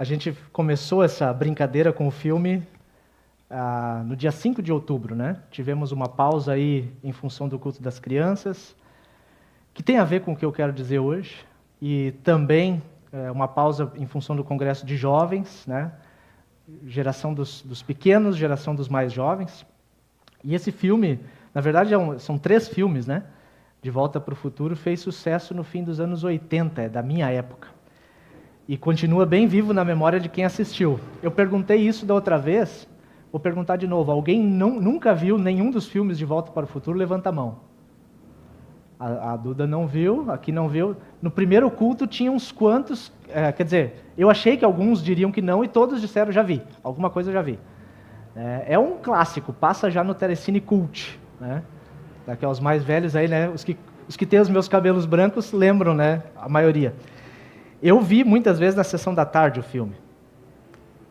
A gente começou essa brincadeira com o filme no dia 5 de outubro, né? Tivemos uma pausa aí em função do culto das crianças, que tem a ver com o que eu quero dizer hoje, e também uma pausa em função do congresso de jovens, né? Geração dos pequenos, geração dos mais jovens. E esse filme, na verdade, são 3 filmes, né? De Volta para o Futuro, fez sucesso no fim dos anos 80, é da minha época. E continua bem vivo na memória de quem assistiu. Eu perguntei isso da outra vez, vou perguntar de novo. Alguém nunca viu nenhum dos filmes de Volta para o Futuro? Levanta a mão. A Duda não viu, aqui não viu. No primeiro culto tinha uns quantos, quer dizer, eu achei que alguns diriam que não e todos disseram já vi, alguma coisa eu já vi. É um clássico, passa já no Telecine Cult, né? Daqui aos mais velhos aí, né? Os que têm os meus cabelos brancos lembram, né? A maioria. Eu vi muitas vezes na sessão da tarde o filme.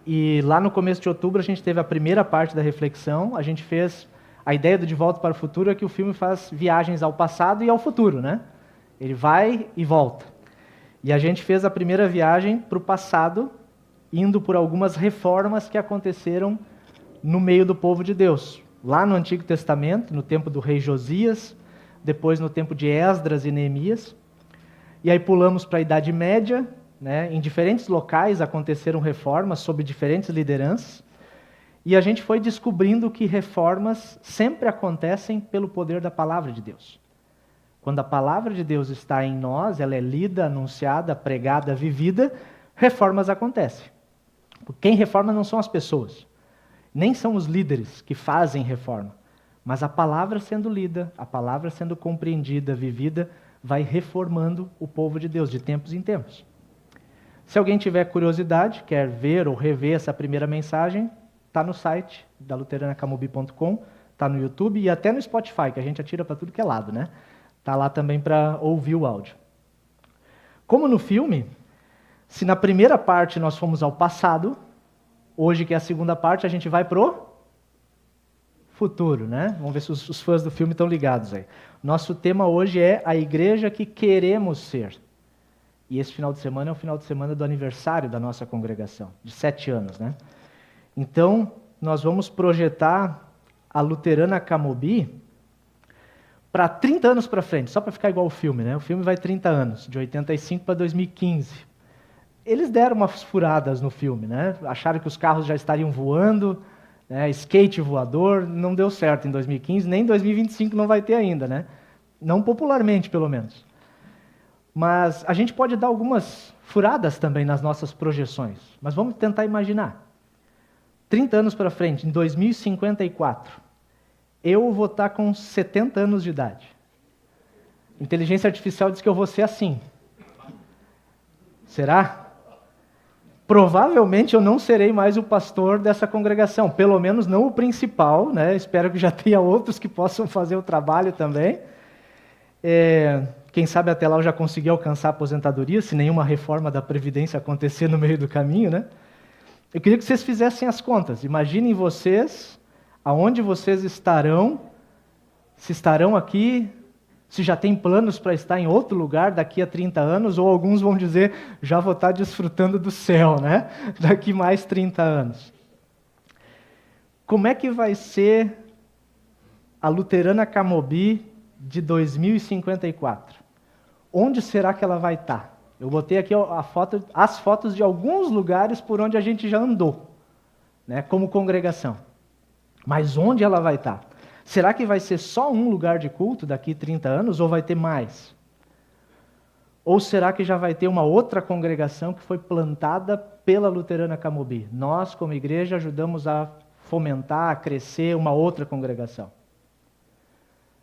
E lá no começo de outubro a gente teve a primeira parte da reflexão, a gente fez... A ideia do De Volta para o Futuro é que o filme faz viagens ao passado e ao futuro, né? Ele vai e volta. E a gente fez a primeira viagem para o passado, indo por algumas reformas que aconteceram no meio do povo de Deus. Lá no Antigo Testamento, no tempo do rei Josias, depois no tempo de Esdras e Neemias. E aí pulamos para a Idade Média, né? Em diferentes locais aconteceram reformas sob diferentes lideranças. E a gente foi descobrindo que reformas sempre acontecem pelo poder da palavra de Deus. Quando a palavra de Deus está em nós, ela é lida, anunciada, pregada, vivida, reformas acontecem. Quem reforma não são as pessoas, nem são os líderes que fazem reforma, mas a palavra sendo lida, a palavra sendo compreendida, vivida, vai reformando o povo de Deus de tempos em tempos. Se alguém tiver curiosidade, quer ver ou rever essa primeira mensagem, está no site da luteranacamobim.com, está no YouTube e até no Spotify, que a gente atira para tudo que é lado, né? Está lá também para ouvir o áudio. Como no filme, se na primeira parte nós fomos ao passado, hoje que é a segunda parte, a gente vai pro futuro, né? Vamos ver se os fãs do filme estão ligados aí. Nosso tema hoje é a igreja que queremos ser. E esse final de semana é o final de semana do aniversário da nossa congregação, de 7 anos, né? Então, nós vamos projetar a Luterana Camobi para 30 anos para frente, só para ficar igual o filme, né? O filme vai 30 anos, de 85 para 2015. Eles deram umas furadas no filme, né? Acharam que os carros já estariam voando, né? Skate voador, não deu certo em 2015, nem em 2025 não vai ter ainda, né? Não popularmente, pelo menos. Mas a gente pode dar algumas furadas também nas nossas projeções, mas vamos tentar imaginar. 30 anos para frente, em 2054, eu vou estar com 70 anos de idade. Inteligência artificial diz que eu vou ser assim. Será? Provavelmente eu não serei mais o pastor dessa congregação, pelo menos não o principal, né? Espero que já tenha outros que possam fazer o trabalho também. Quem sabe até lá eu já consegui alcançar a aposentadoria, se nenhuma reforma da Previdência acontecer no meio do caminho, né? Eu queria que vocês fizessem as contas. Imaginem vocês, aonde vocês estarão, se estarão aqui, se já tem planos para estar em outro lugar daqui a 30 anos, ou alguns vão dizer, já vou estar desfrutando do céu, né? Daqui mais 30 anos. Como é que vai ser a Luterana Camobi de 2054? Onde será que ela vai estar? Eu botei aqui as fotos de alguns lugares por onde a gente já andou, né, como congregação. Mas onde ela vai estar? Será que vai ser só um lugar de culto daqui a 30 anos ou vai ter mais? Ou será que já vai ter uma outra congregação que foi plantada pela Luterana Camobi? Nós, como igreja, ajudamos a fomentar, a crescer uma outra congregação.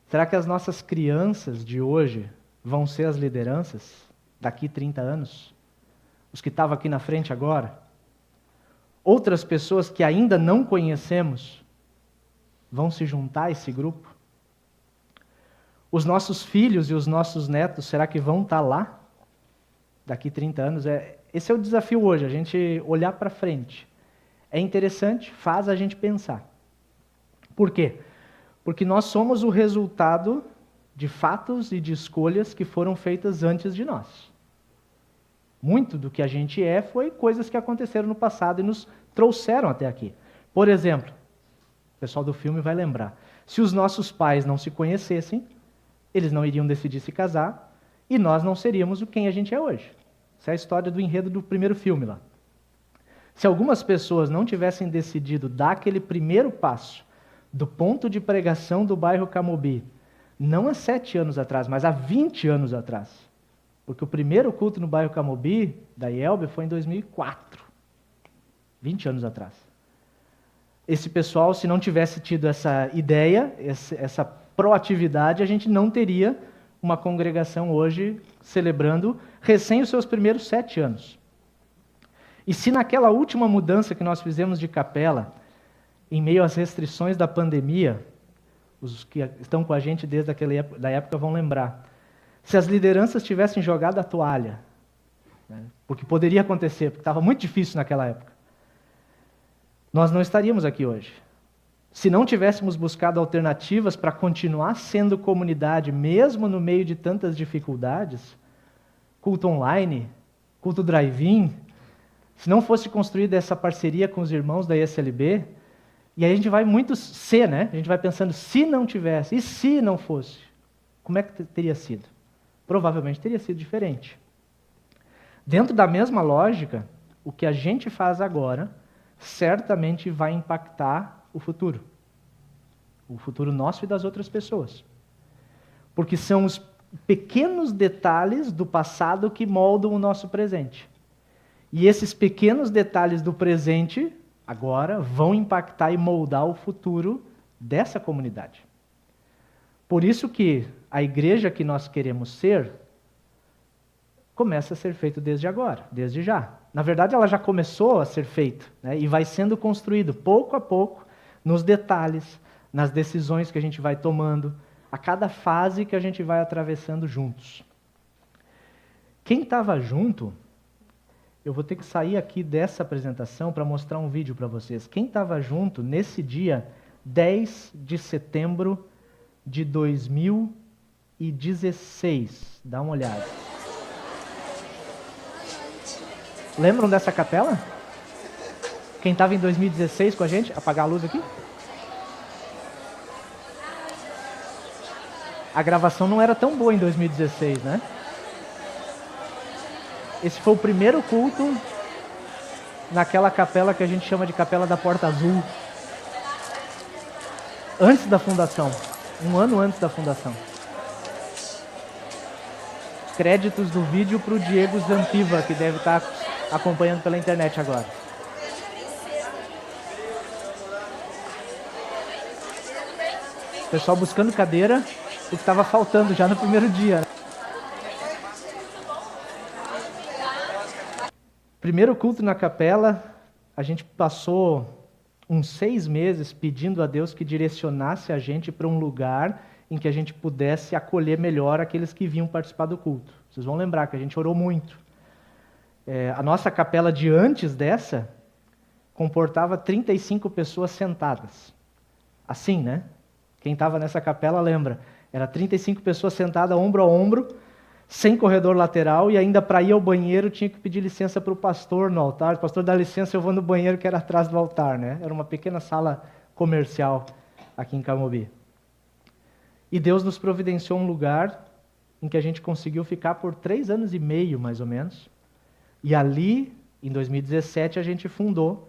Será que as nossas crianças de hoje vão ser as lideranças daqui 30 anos? Os que estavam aqui na frente agora? Outras pessoas que ainda não conhecemos vão se juntar a esse grupo? Os nossos filhos e os nossos netos, será que vão estar lá daqui 30 anos? Esse é o desafio hoje, a gente olhar para frente. É interessante, faz a gente pensar. Por quê? Porque nós somos o resultado de fatos e de escolhas que foram feitas antes de nós. Muito do que a gente é foi coisas que aconteceram no passado e nos trouxeram até aqui. Por exemplo, o pessoal do filme vai lembrar, se os nossos pais não se conhecessem, eles não iriam decidir se casar e nós não seríamos quem a gente é hoje. Essa é a história do enredo do primeiro filme lá. Se algumas pessoas não tivessem decidido dar aquele primeiro passo do ponto de pregação do bairro Camobi, não há 7 anos atrás, mas há 20 anos atrás, porque o primeiro culto no bairro Camobi, da IELB, foi em 2004, 20 anos atrás. Esse pessoal, se não tivesse tido essa ideia, essa proatividade, a gente não teria uma congregação hoje celebrando recém os seus primeiros 7 anos. E se naquela última mudança que nós fizemos de capela, em meio às restrições da pandemia, os que estão com a gente desde aquela época vão lembrar, se as lideranças tivessem jogado a toalha, né, porque poderia acontecer, porque estava muito difícil naquela época, nós não estaríamos aqui hoje. Se não tivéssemos buscado alternativas para continuar sendo comunidade, mesmo no meio de tantas dificuldades, culto online, culto drive-in, se não fosse construída essa parceria com os irmãos da ESLB, e aí a gente vai muito ser, né? A gente vai pensando, se não tivesse, e se não fosse, como é que teria sido? Provavelmente teria sido diferente. Dentro da mesma lógica, o que a gente faz agora certamente vai impactar o futuro nosso e das outras pessoas. Porque são os pequenos detalhes do passado que moldam o nosso presente. E esses pequenos detalhes do presente, agora, vão impactar e moldar o futuro dessa comunidade. Por isso que a igreja que nós queremos ser começa a ser feito desde agora, desde já. Na verdade, ela já começou a ser feita, né, e vai sendo construído pouco a pouco, nos detalhes, nas decisões que a gente vai tomando, a cada fase que a gente vai atravessando juntos. Quem estava junto, eu vou ter que sair aqui dessa apresentação para mostrar um vídeo para vocês. Quem estava junto nesse dia 10 de setembro de 2016? Dá uma olhada. Lembram dessa capela? Quem estava em 2016 com a gente? Apagar a luz aqui? A gravação não era tão boa em 2016, né? Esse foi o primeiro culto naquela capela que a gente chama de Capela da Porta Azul. Antes da fundação. 1 ano antes da fundação. Créditos do vídeo para o Diego Zampiva, que deve estar acompanhando pela internet agora. O pessoal buscando cadeira, o que estava faltando já no primeiro dia. Primeiro culto na capela, a gente passou uns 6 meses pedindo a Deus que direcionasse a gente para um lugar em que a gente pudesse acolher melhor aqueles que vinham participar do culto. Vocês vão lembrar que a gente orou muito. A nossa capela de antes dessa comportava 35 pessoas sentadas. Assim, né? Quem estava nessa capela lembra. Era 35 pessoas sentadas ombro a ombro, sem corredor lateral, e ainda para ir ao banheiro tinha que pedir licença para o pastor no altar. O pastor dá licença, eu vou no banheiro que era atrás do altar, né? Era uma pequena sala comercial aqui em Camobi. E Deus nos providenciou um lugar em que a gente conseguiu ficar por 3 anos e meio, mais ou menos. E ali, em 2017, a gente fundou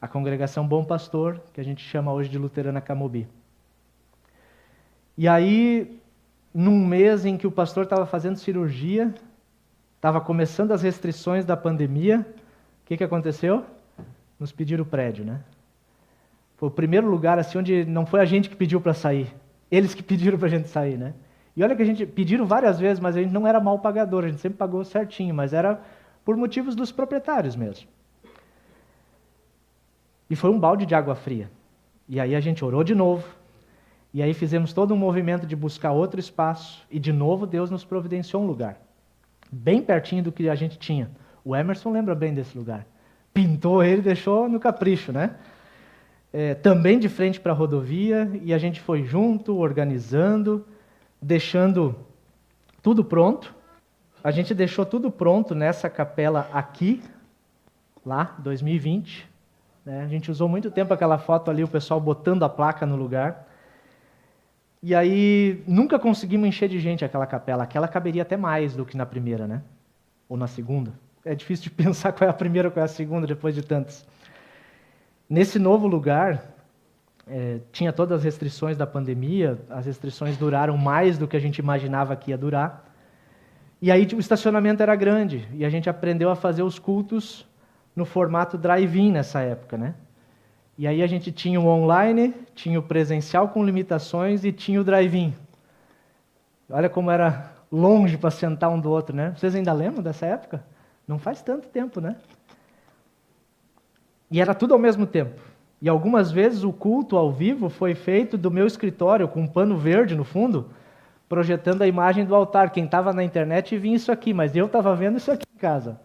a Congregação Bom Pastor, que a gente chama hoje de Luterana Camobi. E aí, num mês em que o pastor estava fazendo cirurgia, estava começando as restrições da pandemia, o que aconteceu? Nos pediram o prédio, né? Foi o primeiro lugar assim onde não foi a gente que pediu para sair, eles que pediram para a gente sair, né? E olha que a gente pediram várias vezes, mas a gente não era mal pagador, a gente sempre pagou certinho, mas era por motivos dos proprietários mesmo. E foi um balde de água fria. E aí a gente orou de novo, e aí fizemos todo um movimento de buscar outro espaço, e de novo Deus nos providenciou um lugar, bem pertinho do que a gente tinha. O Emerson lembra bem desse lugar. Pintou ele e deixou no capricho, né? Também de frente para a rodovia, e a gente foi junto, organizando, deixando tudo pronto. A gente deixou tudo pronto nessa capela aqui, lá, 2020. Né? A gente usou muito tempo aquela foto ali, o pessoal botando a placa no lugar. E aí, nunca conseguimos encher de gente aquela capela. Aquela caberia até mais do que na primeira, né? Ou na segunda. É difícil de pensar qual é a primeira ou qual é a segunda, depois de tantas. Nesse novo lugar, tinha todas as restrições da pandemia, as restrições duraram mais do que a gente imaginava que ia durar. E aí o estacionamento era grande, e a gente aprendeu a fazer os cultos no formato drive-in nessa época, né? E aí a gente tinha o online, tinha o presencial com limitações e tinha o drive-in. Olha como era longe para sentar um do outro, né? Vocês ainda lembram dessa época? Não faz tanto tempo, né? E era tudo ao mesmo tempo. E algumas vezes o culto ao vivo foi feito do meu escritório, com um pano verde no fundo, projetando a imagem do altar. Quem estava na internet via isso aqui, mas eu estava vendo isso aqui em casa.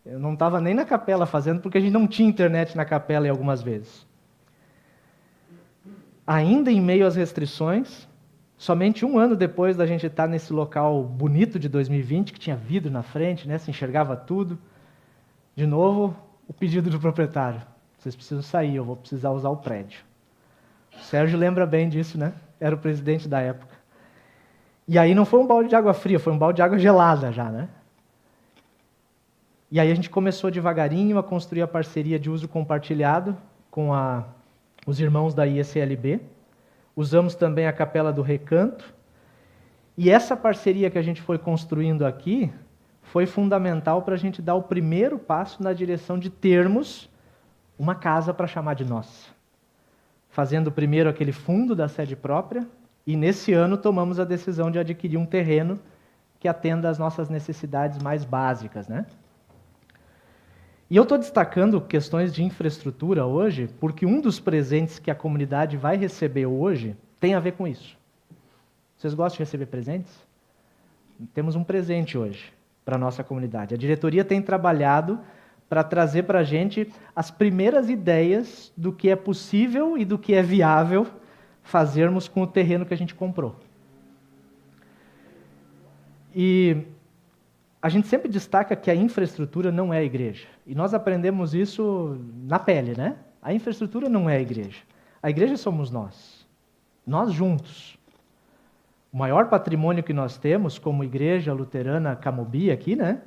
Eu não estava nem na capela fazendo, porque a gente não tinha internet na capela em algumas vezes. Ainda em meio às restrições, somente um ano depois da gente estar nesse local bonito de 2020, que tinha vidro na frente, né, se enxergava tudo, de novo, o pedido do proprietário. Vocês precisam sair, eu vou precisar usar o prédio. O Sérgio lembra bem disso, né? Era o presidente da época. E aí não foi um balde de água fria, foi um balde de água gelada já, né? E aí a gente começou devagarinho a construir a parceria de uso compartilhado com os irmãos da IECLB. Usamos também a Capela do Recanto. E essa parceria que a gente foi construindo aqui foi fundamental para a gente dar o primeiro passo na direção de termos uma casa para chamar de nossa. Fazendo primeiro aquele fundo da sede própria, e nesse ano tomamos a decisão de adquirir um terreno que atenda às nossas necessidades mais básicas, né? E eu estou destacando questões de infraestrutura hoje, porque um dos presentes que a comunidade vai receber hoje tem a ver com isso. Vocês gostam de receber presentes? Temos um presente hoje para a nossa comunidade. A diretoria tem trabalhado para trazer para a gente as primeiras ideias do que é possível e do que é viável fazermos com o terreno que a gente comprou. E a gente sempre destaca que a infraestrutura não é a igreja. E nós aprendemos isso na pele, né? A infraestrutura não é a igreja. A igreja somos nós. Nós juntos. O maior patrimônio que nós temos como igreja luterana Camobi aqui, né?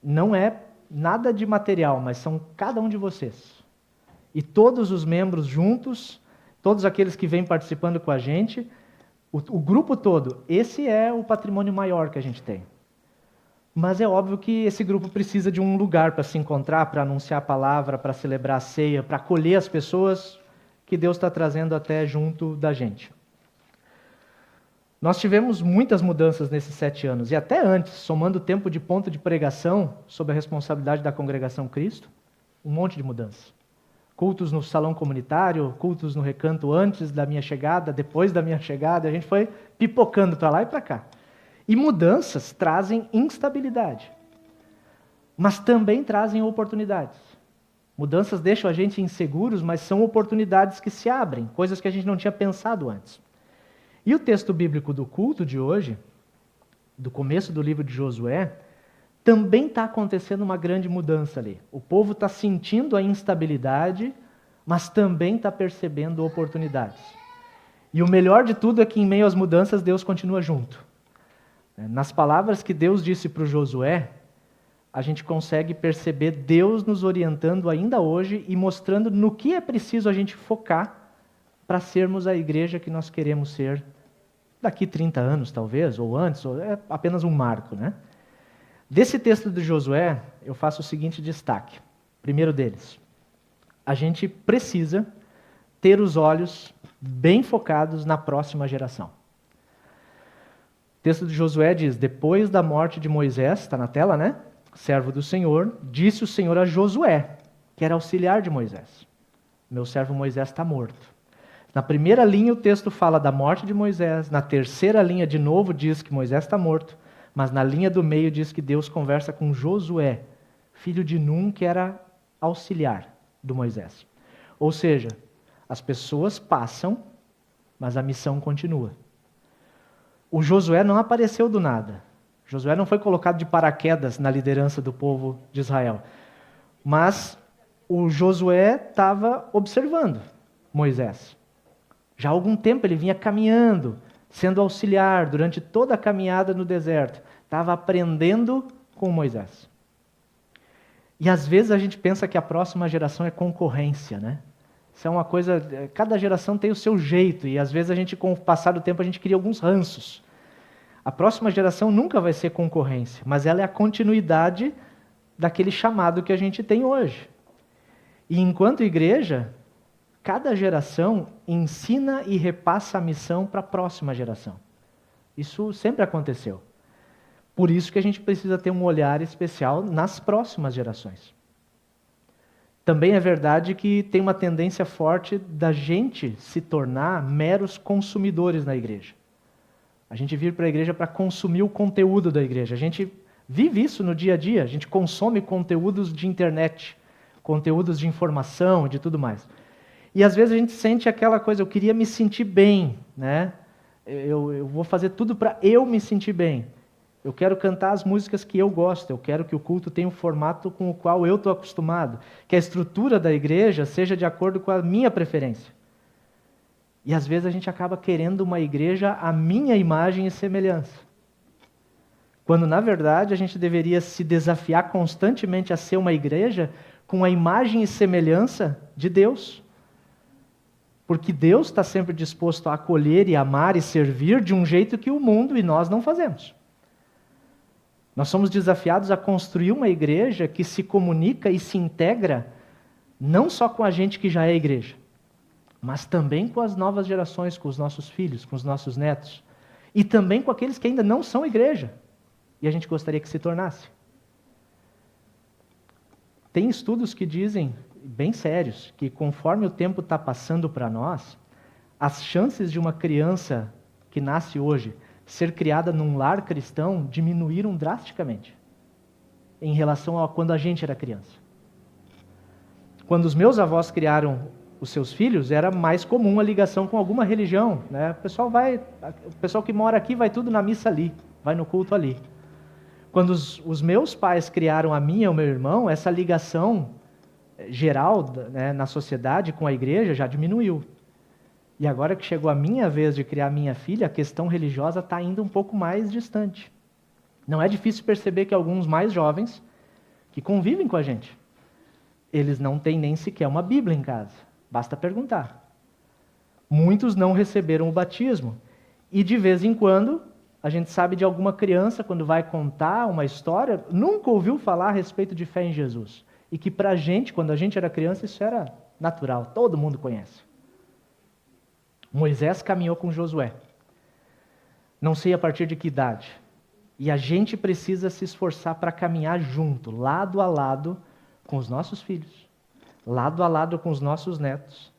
Não é nada de material, mas são cada um de vocês. E todos os membros juntos, todos aqueles que vêm participando com a gente, o grupo todo, esse é o patrimônio maior que a gente tem. Mas é óbvio que esse grupo precisa de um lugar para se encontrar, para anunciar a palavra, para celebrar a ceia, para acolher as pessoas que Deus está trazendo até junto da gente. Nós tivemos muitas mudanças nesses 7 anos, e até antes, somando o tempo de ponto de pregação sob a responsabilidade da Congregação Cristo, um monte de mudanças. Cultos no salão comunitário, cultos no recanto antes da minha chegada, depois da minha chegada, a gente foi pipocando para lá e para cá. E mudanças trazem instabilidade, mas também trazem oportunidades. Mudanças deixam a gente inseguros, mas são oportunidades que se abrem, coisas que a gente não tinha pensado antes. E o texto bíblico do culto de hoje, do começo do livro de Josué, também está acontecendo uma grande mudança ali. O povo está sentindo a instabilidade, mas também está percebendo oportunidades. E o melhor de tudo é que em meio às mudanças Deus continua junto. Nas palavras que Deus disse para o Josué, a gente consegue perceber Deus nos orientando ainda hoje e mostrando no que é preciso a gente focar para sermos a igreja que nós queremos ser daqui 30 anos, talvez, ou antes, ou é apenas um marco, né? Desse texto de Josué, eu faço o seguinte destaque. Primeiro deles, a gente precisa ter os olhos bem focados na próxima geração. O texto de Josué diz, depois da morte de Moisés, está na tela, né? Servo do Senhor, disse o Senhor a Josué, que era auxiliar de Moisés. Meu servo Moisés está morto. Na primeira linha o texto fala da morte de Moisés, na terceira linha de novo diz que Moisés está morto, mas na linha do meio diz que Deus conversa com Josué, filho de Num, que era auxiliar do Moisés. Ou seja, as pessoas passam, mas a missão continua. O Josué não apareceu do nada. Josué não foi colocado de paraquedas na liderança do povo de Israel. Mas o Josué estava observando Moisés. Já há algum tempo ele vinha caminhando, sendo auxiliar durante toda a caminhada no deserto. Estava aprendendo com Moisés. E às vezes a gente pensa que a próxima geração é concorrência, né? Isso é uma coisa, cada geração tem o seu jeito, e às vezes a gente, com o passar do tempo, a gente cria alguns ranços. A próxima geração nunca vai ser concorrência, mas ela é a continuidade daquele chamado que a gente tem hoje. E enquanto igreja, cada geração ensina e repassa a missão para a próxima geração. Isso sempre aconteceu. Por isso que a gente precisa ter um olhar especial nas próximas gerações. Também é verdade que tem uma tendência forte da gente se tornar meros consumidores na igreja. A gente vir para a igreja para consumir o conteúdo da igreja. A gente vive isso no dia a dia. A gente consome conteúdos de internet, conteúdos de informação, de tudo mais. E às vezes a gente sente aquela coisa, eu queria me sentir bem, né? Eu vou fazer tudo para eu me sentir bem. Eu quero cantar as músicas que eu gosto, eu quero que o culto tenha um formato com o qual eu estou acostumado, que a estrutura da igreja seja de acordo com a minha preferência. E às vezes a gente acaba querendo uma igreja à minha imagem e semelhança. Quando na verdade a gente deveria se desafiar constantemente a ser uma igreja com a imagem e semelhança de Deus. Porque Deus está sempre disposto a acolher e amar e servir de um jeito que o mundo e nós não fazemos. Nós somos desafiados a construir uma igreja que se comunica e se integra não só com a gente que já é igreja, mas também com as novas gerações, com os nossos filhos, com os nossos netos, e também com aqueles que ainda não são igreja, e a gente gostaria que se tornasse. Tem estudos que dizem, bem sérios, que conforme o tempo está passando para nós, as chances de uma criança que nasce hoje ser criada num lar cristão diminuíram drasticamente em relação a quando a gente era criança. Quando os meus avós criaram os seus filhos, era mais comum a ligação com alguma religião, né? O pessoal que mora aqui vai tudo na missa ali, vai no culto ali. Quando os meus pais criaram a minha e o meu irmão, essa ligação geral, né, na sociedade com a igreja já diminuiu. E agora que chegou a minha vez de criar minha filha, a questão religiosa está indo um pouco mais distante. Não é difícil perceber que alguns mais jovens, que convivem com a gente, eles não têm nem sequer uma Bíblia em casa. Basta perguntar. Muitos não receberam o batismo. E de vez em quando, a gente sabe de alguma criança, quando vai contar uma história, nunca ouviu falar a respeito de fé em Jesus. E que para a gente, quando a gente era criança, isso era natural, todo mundo conhece. Moisés caminhou com Josué. Não sei a partir de que idade. E a gente precisa se esforçar para caminhar junto, lado a lado, com os nossos filhos, lado a lado com os nossos netos.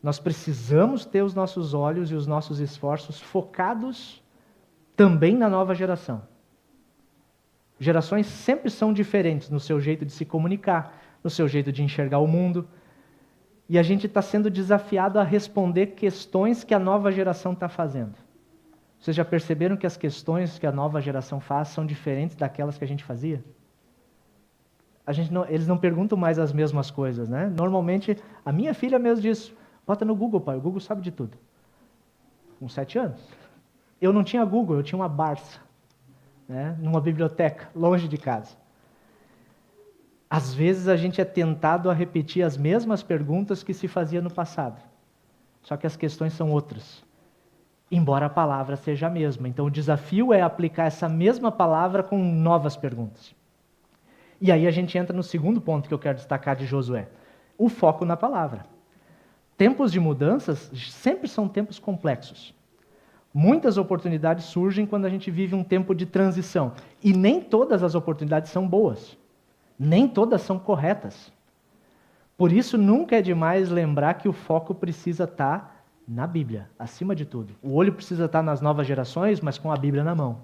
Nós precisamos ter os nossos olhos e os nossos esforços focados também na nova geração. Gerações sempre são diferentes no seu jeito de se comunicar, no seu jeito de enxergar o mundo. E a gente está sendo desafiado a responder questões que a nova geração está fazendo. Vocês já perceberam que as questões que a nova geração faz são diferentes daquelas que a gente fazia? Eles não perguntam mais as mesmas coisas, né? Normalmente, a minha filha mesmo diz, bota no Google, pai, o Google sabe de tudo. Com 7 anos. Eu não tinha Google, eu tinha uma Barça, né? Numa biblioteca, longe de casa. Às vezes a gente é tentado a repetir as mesmas perguntas que se fazia no passado. Só que as questões são outras. Embora a palavra seja a mesma. Então o desafio é aplicar essa mesma palavra com novas perguntas. E aí a gente entra no segundo ponto que eu quero destacar de Josué. O foco na palavra. Tempos de mudanças sempre são tempos complexos. Muitas oportunidades surgem quando a gente vive um tempo de transição. E nem todas as oportunidades são boas. Nem todas são corretas. Por isso, nunca é demais lembrar que o foco precisa estar na Bíblia, acima de tudo. O olho precisa estar nas novas gerações, mas com a Bíblia na mão.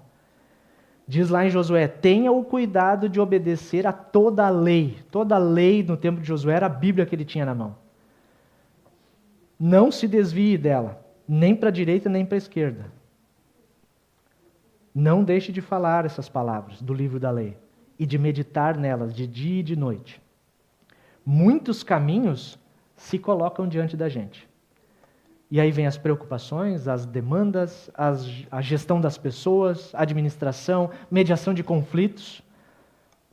Diz lá em Josué, tenha o cuidado de obedecer a toda a lei. Toda a lei no tempo de Josué era a Bíblia que ele tinha na mão. Não se desvie dela, nem para a direita nem para a esquerda. Não deixe de falar essas palavras do livro da lei e de meditar nelas de dia e de noite. Muitos caminhos se colocam diante da gente. E aí vem as preocupações, as demandas, a gestão das pessoas, administração, mediação de conflitos.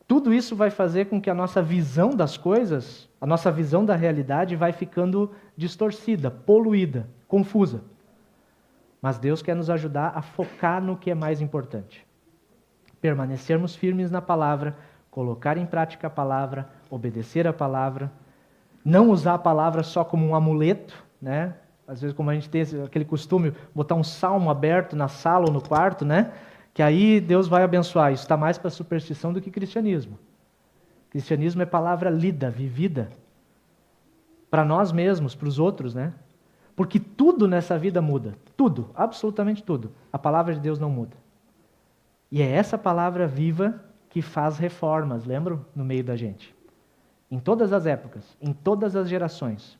Tudo isso vai fazer com que a nossa visão das coisas, a nossa visão da realidade vai ficando distorcida, poluída, confusa. Mas Deus quer nos ajudar a focar no que é mais importante. Permanecermos firmes na palavra, colocar em prática a palavra, obedecer a palavra, não usar a palavra só como um amuleto, né? Às vezes, como a gente tem aquele costume, botar um salmo aberto na sala ou no quarto, né? Que aí Deus vai abençoar. Isso está mais para superstição do que cristianismo. Cristianismo é palavra lida, vivida, para nós mesmos, para os outros, né? Porque tudo nessa vida muda. Tudo, absolutamente tudo. A palavra de Deus não muda. E é essa palavra viva que faz reformas, lembram? No meio da gente. Em todas as épocas, em todas as gerações.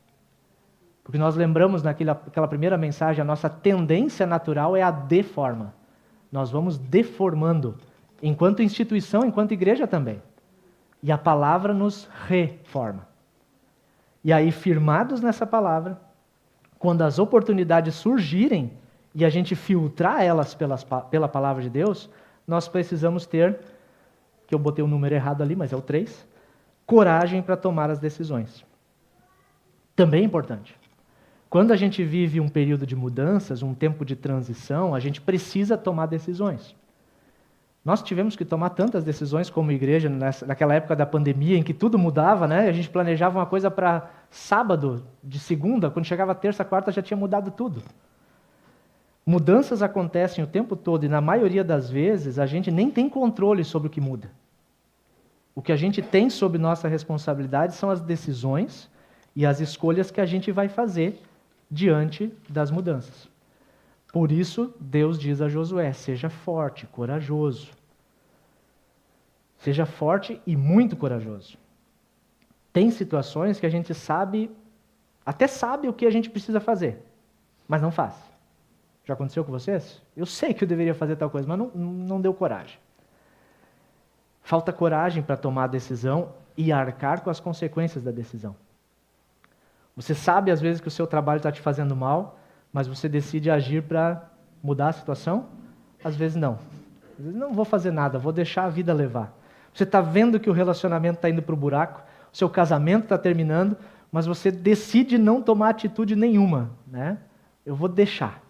Porque nós lembramos naquela primeira mensagem, a nossa tendência natural é a deforma. Nós vamos deformando, enquanto instituição, enquanto igreja também. E a palavra nos reforma. E aí, firmados nessa palavra, quando as oportunidades surgirem e a gente filtrar elas pela palavra de Deus, nós precisamos ter, que eu botei o número errado ali, mas é o 3, coragem para tomar as decisões. Também é importante. Quando a gente vive um período de mudanças, um tempo de transição, a gente precisa tomar decisões. Nós tivemos que tomar tantas decisões como igreja naquela época da pandemia, em que tudo mudava, né? A gente planejava uma coisa para sábado, de segunda, quando chegava terça, quarta, já tinha mudado tudo. Mudanças acontecem o tempo todo e, na maioria das vezes, a gente nem tem controle sobre o que muda. O que a gente tem sob nossa responsabilidade são as decisões e as escolhas que a gente vai fazer diante das mudanças. Por isso, Deus diz a Josué, seja forte, corajoso. Seja forte e muito corajoso. Tem situações que a gente até sabe o que a gente precisa fazer, mas não faz. Já aconteceu com vocês? Eu sei que eu deveria fazer tal coisa, mas não deu coragem. Falta coragem para tomar a decisão e arcar com as consequências da decisão. Você sabe, às vezes, que o seu trabalho está te fazendo mal, mas você decide agir para mudar a situação? Às vezes não. Às vezes não vou fazer nada, vou deixar a vida levar. Você está vendo que o relacionamento está indo para o buraco, o seu casamento está terminando, mas você decide não tomar atitude nenhuma, né? Eu vou deixar.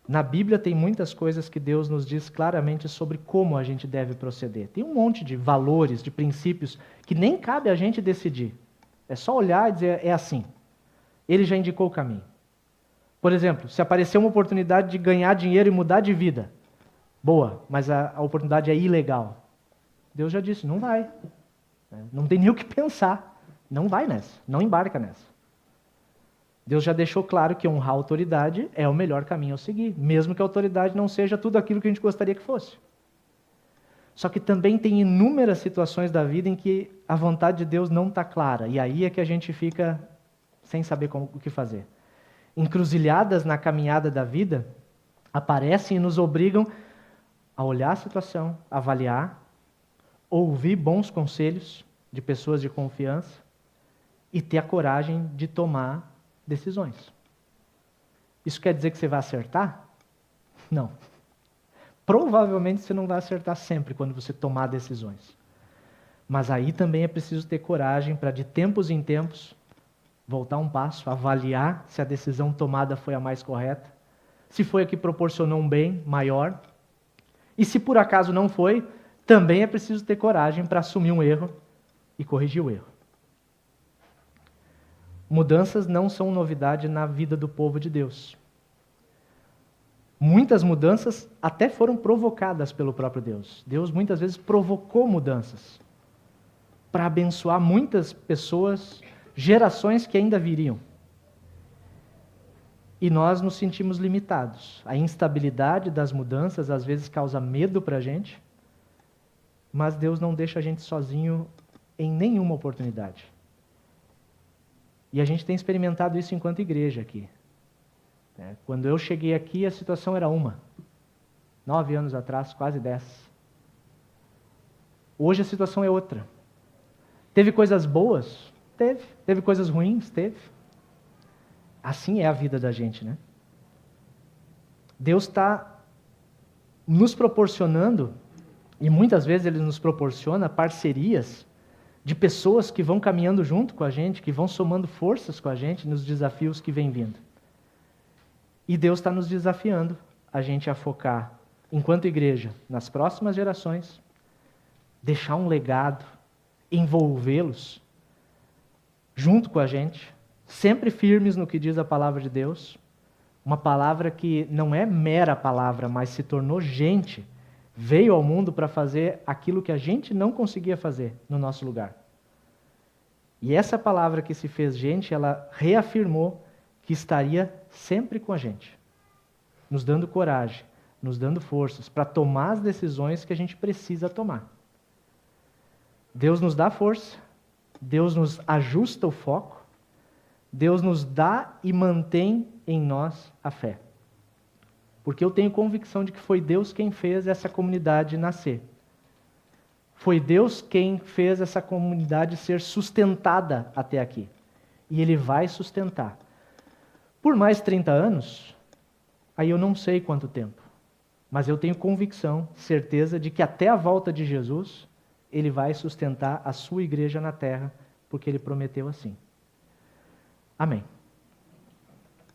Na Bíblia tem muitas coisas que Deus nos diz claramente sobre como a gente deve proceder. Tem um monte de valores, de princípios, que nem cabe a gente decidir. É só olhar e dizer, é assim. Ele já indicou o caminho. Por exemplo, se aparecer uma oportunidade de ganhar dinheiro e mudar de vida, boa, mas a oportunidade é ilegal. Deus já disse, não vai. Não tem nem o que pensar. Não vai nessa, não embarca nessa. Deus já deixou claro que honrar a autoridade é o melhor caminho a seguir, mesmo que a autoridade não seja tudo aquilo que a gente gostaria que fosse. Só que também tem inúmeras situações da vida em que a vontade de Deus não está clara, e aí é que a gente fica sem saber o que fazer. Encruzilhadas na caminhada da vida aparecem e nos obrigam a olhar a situação, avaliar, ouvir bons conselhos de pessoas de confiança e ter a coragem de tomar decisões. Isso quer dizer que você vai acertar? Não. Provavelmente você não vai acertar sempre quando você tomar decisões. Mas aí também é preciso ter coragem para, de tempos em tempos, voltar um passo, avaliar se a decisão tomada foi a mais correta, se foi a que proporcionou um bem maior. E se por acaso não foi, também é preciso ter coragem para assumir um erro e corrigir o erro. Mudanças não são novidade na vida do povo de Deus. Muitas mudanças até foram provocadas pelo próprio Deus. Deus muitas vezes provocou mudanças para abençoar muitas pessoas, gerações que ainda viriam. E nós nos sentimos limitados. A instabilidade das mudanças às vezes causa medo para a gente, mas Deus não deixa a gente sozinho em nenhuma oportunidade. E a gente tem experimentado isso enquanto igreja aqui. Quando eu cheguei aqui, a situação era uma. 9 anos atrás, quase 10. Hoje a situação é outra. Teve coisas boas? Teve. Teve coisas ruins? Teve. Assim é a vida da gente, né? Deus está nos proporcionando, e muitas vezes Ele nos proporciona parcerias de pessoas que vão caminhando junto com a gente, que vão somando forças com a gente nos desafios que vêm vindo. E Deus está nos desafiando a gente a focar, enquanto igreja, nas próximas gerações, deixar um legado, envolvê-los junto com a gente, sempre firmes no que diz a palavra de Deus, uma palavra que não é mera palavra, mas se tornou gente, veio ao mundo para fazer aquilo que a gente não conseguia fazer no nosso lugar. E essa palavra que se fez gente, ela reafirmou que estaria sempre com a gente, nos dando coragem, nos dando forças para tomar as decisões que a gente precisa tomar. Deus nos dá força, Deus nos ajusta o foco, Deus nos dá e mantém em nós a fé. Porque eu tenho convicção de que foi Deus quem fez essa comunidade nascer. Foi Deus quem fez essa comunidade ser sustentada até aqui. E Ele vai sustentar. Por mais 30 anos, aí eu não sei quanto tempo, mas eu tenho convicção, certeza de que até a volta de Jesus, Ele vai sustentar a sua igreja na terra, porque Ele prometeu assim. Amém.